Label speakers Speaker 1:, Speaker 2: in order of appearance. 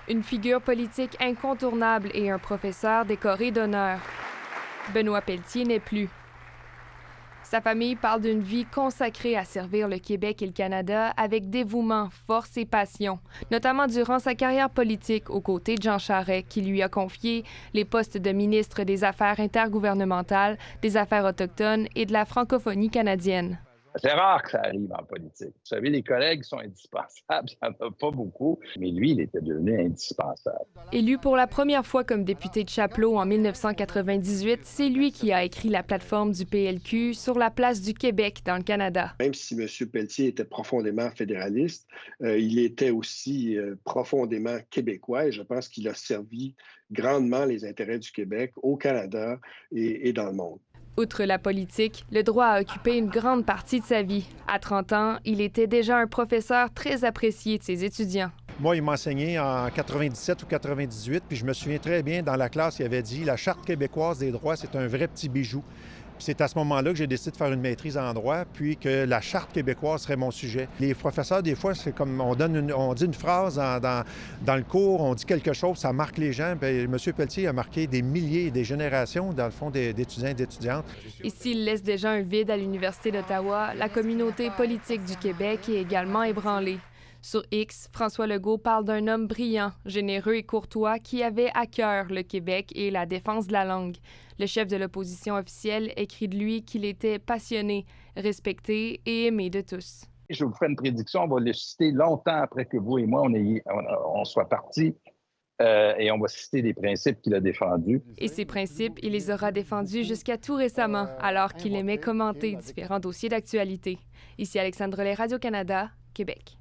Speaker 1: Une figure politique incontournable et un professeur décoré d'honneur. Benoît Pelletier n'est plus. Sa famille parle d'une vie consacrée à servir le Québec et le Canada avec dévouement, force et passion, notamment durant sa carrière politique aux côtés de Jean Charest, qui lui a confié les postes de ministre des Affaires intergouvernementales, des Affaires autochtones et de la francophonie canadienne.
Speaker 2: C'est rare que ça arrive en politique. Vous savez, les collègues sont indispensables, ça ne va pas beaucoup, mais lui, il était devenu indispensable.
Speaker 1: Élu pour la première fois comme député de Chapleau en 1998, c'est lui qui a écrit la plateforme du PLQ sur la place du Québec dans le Canada.
Speaker 3: Même si M. Pelletier était profondément fédéraliste, il était aussi profondément québécois et je pense qu'il a servi grandement les intérêts du Québec au Canada et dans le monde.
Speaker 1: Outre la politique, le droit a occupé une grande partie de sa vie. À 30 ans, il était déjà un professeur très apprécié de ses étudiants.
Speaker 4: Moi, il m'a enseigné en 97 ou 98, puis je me souviens très bien, dans la classe, il avait dit « La Charte québécoise des droits, c'est un vrai petit bijou ». C'est à ce moment-là que j'ai décidé de faire une maîtrise en droit, puis que la Charte québécoise serait mon sujet. Les professeurs, des fois, c'est comme on dit une phrase dans le cours, on dit quelque chose, ça marque les gens. Bien, M. Pelletier a marqué des milliers et des générations, dans le fond, d'étudiants et d'étudiantes.
Speaker 1: Et s'il laisse déjà un vide à l'Université d'Ottawa, la communauté politique du Québec est également ébranlée. Sur X, François Legault parle d'un homme brillant, généreux et courtois qui avait à cœur le Québec et la défense de la langue. Le chef de l'opposition officielle écrit de lui qu'il était passionné, respecté et aimé de tous.
Speaker 2: Je vous fais une prédiction, on va le citer longtemps après que vous et moi, on soit partis. Et on va citer des principes qu'il a défendus.
Speaker 1: Et ces principes, il les aura défendus jusqu'à tout récemment, alors qu'il aimait commenter différents dossiers d'actualité. Ici Alexandre Lay, Radio-Canada, Québec.